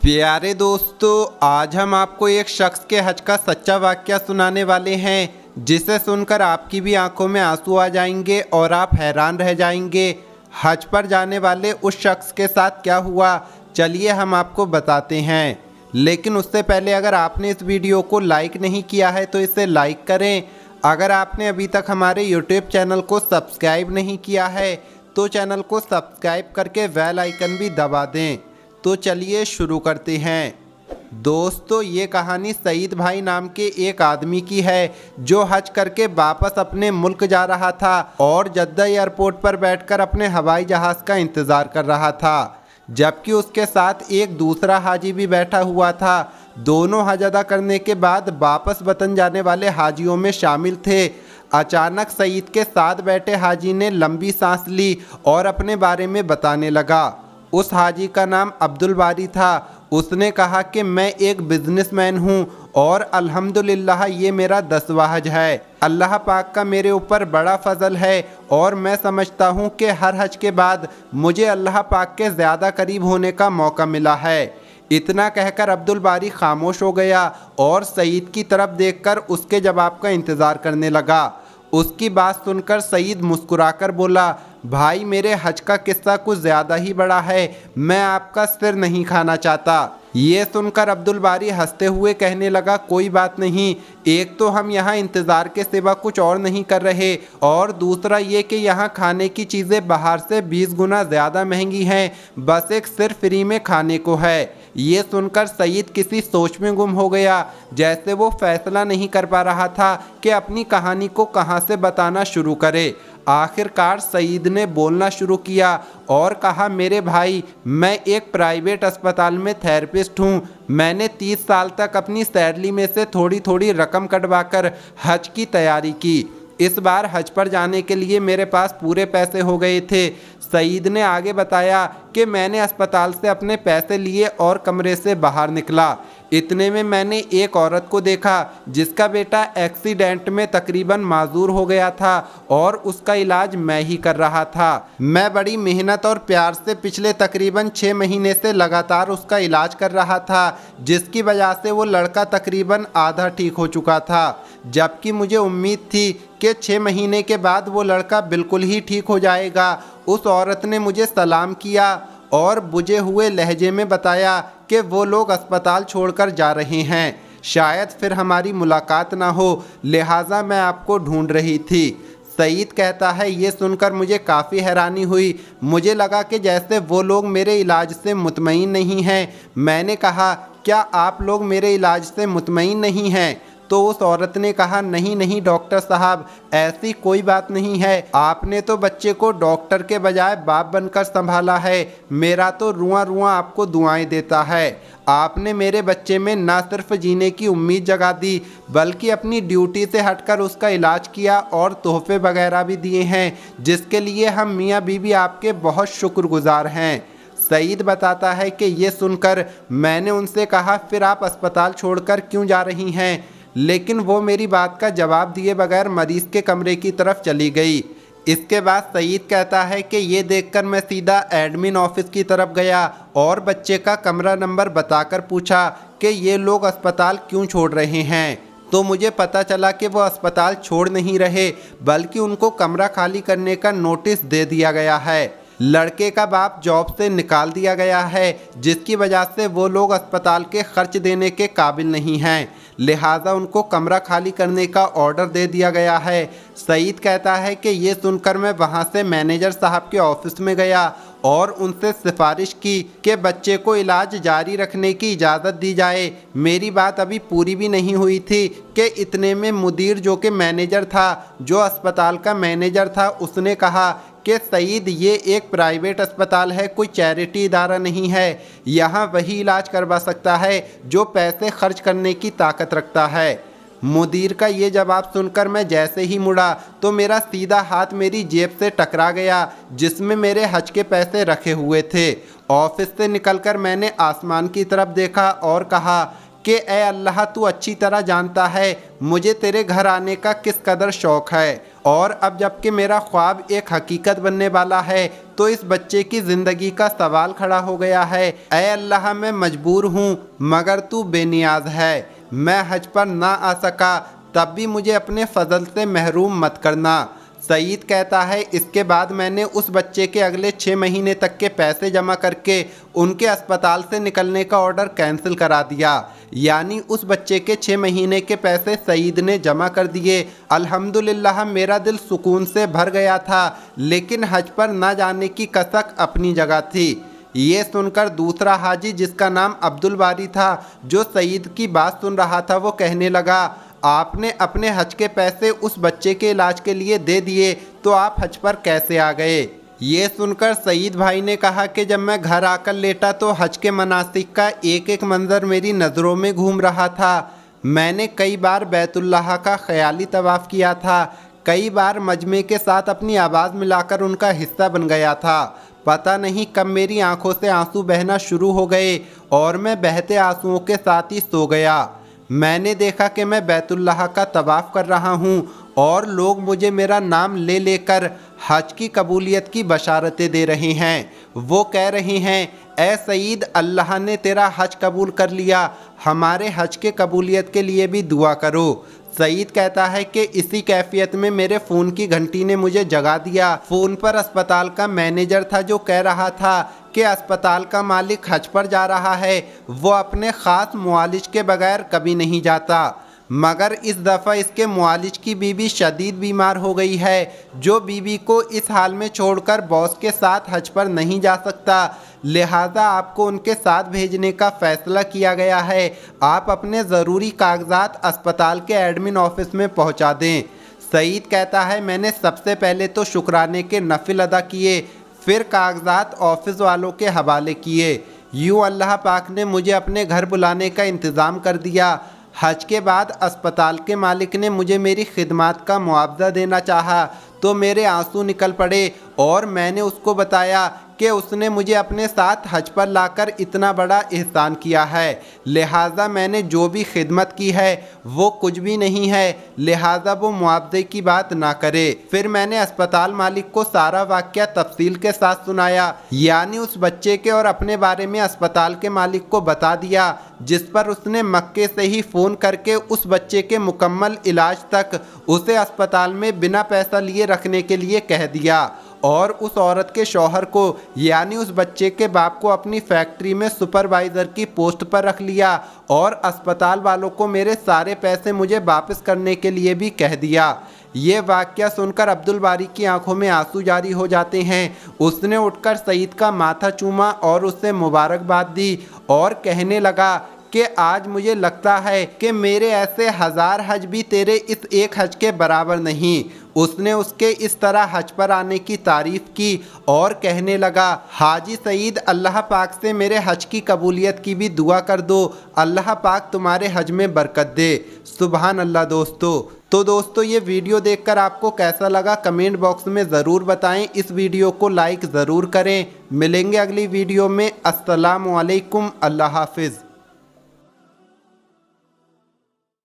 प्यारे दोस्तों, आज हम आपको एक शख्स के हज का सच्चा वाकया सुनाने वाले हैं, जिसे सुनकर आपकी भी आंखों में आंसू आ जाएंगे और आप हैरान रह जाएंगे। हज पर जाने वाले उस शख्स के साथ क्या हुआ, चलिए हम आपको बताते हैं। लेकिन उससे पहले अगर आपने इस वीडियो को लाइक नहीं किया है तो इसे लाइक करें। अगर आपने अभी तक हमारे यूट्यूब चैनल को सब्सक्राइब नहीं किया है तो चैनल को सब्सक्राइब करके बेल आइकन भी दबा दें। तो चलिए शुरू करते हैं। दोस्तों, ये कहानी सईद भाई नाम के एक आदमी की है, जो हज करके वापस अपने मुल्क जा रहा था और जद्दा एयरपोर्ट पर बैठकर अपने हवाई जहाज़ का इंतज़ार कर रहा था, जबकि उसके साथ एक दूसरा हाजी भी बैठा हुआ था। दोनों हज अदा करने के बाद वापस वतन जाने वाले हाजियों में शामिल थे। अचानक सईद के साथ बैठे हाजी ने लंबी सांस ली और अपने बारे में बताने लगा। उस हाजी का नाम अब्दुल बारी था। उसने कहा कि मैं एक बिजनेसमैन हूँ और अल्हम्दुलिल्लाह ये मेरा 10वां हज है। अल्लाह पाक का मेरे ऊपर बड़ा फजल है और मैं समझता हूँ कि हर हज के बाद मुझे अल्लाह पाक के ज़्यादा करीब होने का मौका मिला है। इतना कहकर अब्दुल बारी खामोश हो गया और सईद की तरफ देखकर उसके जवाब का इंतज़ार करने लगा। उसकी बात सुनकर सईद मुस्कुराकर बोला, भाई मेरे हज का किस्सा कुछ ज़्यादा ही बड़ा है, मैं आपका सिर नहीं खाना चाहता। ये सुनकर अब्दुल बारी हंसते हुए कहने लगा, कोई बात नहीं, एक तो हम यहाँ इंतज़ार के सिवा कुछ और नहीं कर रहे और दूसरा ये कि यहाँ खाने की चीज़ें बाहर से 20 गुना ज़्यादा महंगी हैं, बस एक सिर फ्री में खाने को है। ये सुनकर सईद किसी सोच में गुम हो गया, जैसे वो फैसला नहीं कर पा रहा था कि अपनी कहानी को कहाँ से बताना शुरू करे। आखिरकार सईद ने बोलना शुरू किया और कहा, मेरे भाई, मैं एक प्राइवेट अस्पताल में थेरेपिस्ट हूँ। मैंने 30 साल तक अपनी सैलरी में से थोड़ी थोड़ी रकम कटवाकर हज की तैयारी की। इस बार हज पर जाने के लिए मेरे पास पूरे पैसे हो गए थे। सईद ने आगे बताया कि मैंने अस्पताल से अपने पैसे लिए और कमरे से बाहर निकला। इतने में मैंने एक औरत को देखा जिसका बेटा एक्सीडेंट में तकरीबन माजूर हो गया था और उसका इलाज मैं ही कर रहा था। मैं बड़ी मेहनत और प्यार से पिछले तकरीबन 6 महीने से लगातार उसका इलाज कर रहा था, जिसकी वजह से वो लड़का तकरीबन आधा ठीक हो चुका था, जबकि मुझे उम्मीद थी कि 6 महीने के बाद वो लड़का बिल्कुल ही ठीक हो जाएगा। उस औरत ने मुझे सलाम किया और बुझे हुए लहजे में बताया कि वो लोग अस्पताल छोड़कर जा रहे हैं, शायद फिर हमारी मुलाकात ना हो, लिहाजा मैं आपको ढूंढ रही थी। सईद कहता है, ये सुनकर मुझे काफ़ी हैरानी हुई। मुझे लगा कि जैसे वो लोग मेरे इलाज से मुतमईन नहीं हैं। मैंने कहा, क्या आप लोग मेरे इलाज से मुतमईन नहीं हैं? तो उस औरत ने कहा, नहीं नहीं डॉक्टर साहब, ऐसी कोई बात नहीं है। आपने तो बच्चे को डॉक्टर के बजाय बाप बनकर संभाला है। मेरा तो रुआं रुआं आपको दुआएं देता है। आपने मेरे बच्चे में ना सिर्फ जीने की उम्मीद जगा दी, बल्कि अपनी ड्यूटी से हटकर उसका इलाज किया और तोहफे वगैरह भी दिए हैं, जिसके लिए हम मियाँ बीवी आपके बहुत शुक्रगुजार हैं। सईद बताता है कि ये सुनकर मैंने उनसे कहा, फिर आप अस्पताल छोड़कर क्यों जा रही हैं? लेकिन वो मेरी बात का जवाब दिए बगैर मरीज के कमरे की तरफ चली गई। इसके बाद सईद कहता है कि ये देखकर मैं सीधा एडमिन ऑफिस की तरफ गया और बच्चे का कमरा नंबर बताकर पूछा कि ये लोग अस्पताल क्यों छोड़ रहे हैं। तो मुझे पता चला कि वो अस्पताल छोड़ नहीं रहे, बल्कि उनको कमरा खाली करने का नोटिस दे दिया गया है। लड़के का बाप जॉब से निकाल दिया गया है, जिसकी वजह से वो लोग अस्पताल के खर्च देने के काबिल नहीं हैं, लिहाजा उनको कमरा खाली करने का ऑर्डर दे दिया गया है। सईद कहता है कि ये सुनकर मैं वहाँ से मैनेजर साहब के ऑफिस में गया और उनसे सिफारिश की कि बच्चे को इलाज जारी रखने की इजाज़त दी जाए। मेरी बात अभी पूरी भी नहीं हुई थी कि इतने में मुदीर, जो कि मैनेजर था, जो अस्पताल का मैनेजर था, उसने कहा कि सईद, ये एक प्राइवेट अस्पताल है, कोई चैरिटी इदारा नहीं है। यहाँ वही इलाज करवा सकता है जो पैसे खर्च करने की ताकत रखता है। मुदीर का ये जवाब सुनकर मैं जैसे ही मुड़ा तो मेरा सीधा हाथ मेरी जेब से टकरा गया, जिसमें मेरे हज के पैसे रखे हुए थे। ऑफिस से निकलकर मैंने आसमान की तरफ देखा और कहा कि ए अल्लाह, तू अच्छी तरह जानता है मुझे तेरे घर आने का किस कदर शौक़ है اور اب جب کہ میرا خواب ایک حقیقت بننے والا ہے تو اس بچے کی زندگی کا سوال کھڑا ہو گیا ہے۔ اے اللہ، میں مجبور ہوں مگر تو بے نیاز ہے۔ میں حج پر نہ آ سکا تب بھی مجھے اپنے فضل سے محروم مت کرنا۔ سعید کہتا ہے اس کے بعد میں نے اس بچے کے اگلے 6 مہینے تک کے پیسے جمع کر کے ان کے اسپتال سے نکلنے کا آرڈر کینسل کرا دیا، یعنی اس بچے کے 6 مہینے کے پیسے سعید نے جمع کر دیے۔ الحمدللہ میرا دل سکون سے بھر گیا تھا، لیکن حج پر نہ جانے کی کسک اپنی جگہ تھی۔ یہ سن کر دوسرا حاجی جس کا نام عبدالباری تھا، جو سعید کی بات سن رہا تھا، وہ کہنے لگا آپ نے اپنے حج کے پیسے اس بچے کے علاج کے لیے دے دیے تو آپ حج پر کیسے آ گئے؟ یہ سن کر سعید بھائی نے کہا کہ جب میں گھر آ کر لیٹا تو حج کے مناسک کا ایک ایک منظر میری نظروں میں گھوم رہا تھا۔ میں نے کئی بار بیت اللہ کا خیالی طواف کیا تھا، کئی بار مجمع کے ساتھ اپنی آواز ملا کر ان کا حصہ بن گیا تھا۔ پتہ نہیں کب میری آنکھوں سے آنسو بہنا شروع ہو گئے اور میں بہتے آنسوؤں کے ساتھ ہی سو گیا۔ میں نے دیکھا کہ میں بیت اللہ کا طواف کر رہا ہوں اور لوگ مجھے میرا نام لے لے کر حج کی قبولیت کی بشارتیں دے رہے ہیں۔ وہ کہہ رہے ہیں اے سعید، اللہ نے تیرا حج قبول کر لیا، ہمارے حج کے قبولیت کے لیے بھی دعا کرو۔ سعید کہتا ہے کہ اسی کیفیت میں میرے فون کی گھنٹی نے مجھے جگا دیا۔ فون پر اسپتال کا مینیجر تھا جو کہہ رہا تھا کہ اسپتال کا مالک حج پر جا رہا ہے، وہ اپنے خاص معالج کے بغیر کبھی نہیں جاتا، مگر اس دفعہ اس کے معالج کی بیوی شدید بیمار ہو گئی ہے، جو بیوی کو اس حال میں چھوڑ کر باس کے ساتھ حج پر نہیں جا سکتا، لہٰذا آپ کو ان کے ساتھ بھیجنے کا فیصلہ کیا گیا ہے۔ آپ اپنے ضروری کاغذات اسپتال کے ایڈمن آفس میں پہنچا دیں۔ سعید کہتا ہے میں نے سب سے پہلے تو شکرانے کے نفل ادا کیے، پھر کاغذات آفس والوں کے حوالے کیے۔ یوں اللہ پاک نے مجھے اپنے گھر بلانے کا انتظام کر دیا۔ حج کے بعد اسپتال کے مالک نے مجھے میری خدمات کا معاوضہ دینا چاہا تو میرے آنسو نکل پڑے اور میں نے اس کو بتایا کہ اس نے مجھے اپنے ساتھ حج پر لا کر اتنا بڑا احسان کیا ہے، لہٰذا میں نے جو بھی خدمت کی ہے وہ کچھ بھی نہیں ہے، لہٰذا وہ معاوضے کی بات نہ کرے۔ پھر میں نے اسپتال مالک کو سارا واقعہ تفصیل کے ساتھ سنایا، یعنی اس بچے کے اور اپنے بارے میں اسپتال کے مالک کو بتا دیا، جس پر اس نے مکے سے ہی فون کر کے اس بچے کے مکمل علاج تک اسے اسپتال میں بنا پیسہ لیے رکھنے کے لیے کہہ دیا، اور اس عورت کے شوہر کو یعنی اس بچے کے باپ کو اپنی فیکٹری میں سپروائزر کی پوسٹ پر رکھ لیا، اور اسپتال والوں کو میرے سارے پیسے مجھے واپس کرنے کے لیے بھی کہہ دیا۔ یہ واقعہ سن کر عبدالباری کی آنکھوں میں آنسو جاری ہو جاتے ہیں۔ اس نے اٹھ کر سعید کا ماتھا چوما اور اسے مبارکباد دی اور کہنے لگا کہ آج مجھے لگتا ہے کہ میرے ایسے 1000 حج بھی تیرے اس ایک حج کے برابر نہیں۔ اس نے اس کے اس طرح حج پر آنے کی تعریف کی اور کہنے لگا حاجی سعید، اللہ پاک سے میرے حج کی قبولیت کی بھی دعا کر دو، اللہ پاک تمہارے حج میں برکت دے۔ سبحان اللہ۔ تو دوستو یہ ویڈیو دیکھ کر آپ کو کیسا لگا کمنٹ باکس میں ضرور بتائیں، اس ویڈیو کو لائک ضرور کریں۔ ملیں گے اگلی ویڈیو میں۔ السلام علیکم، اللہ حافظ۔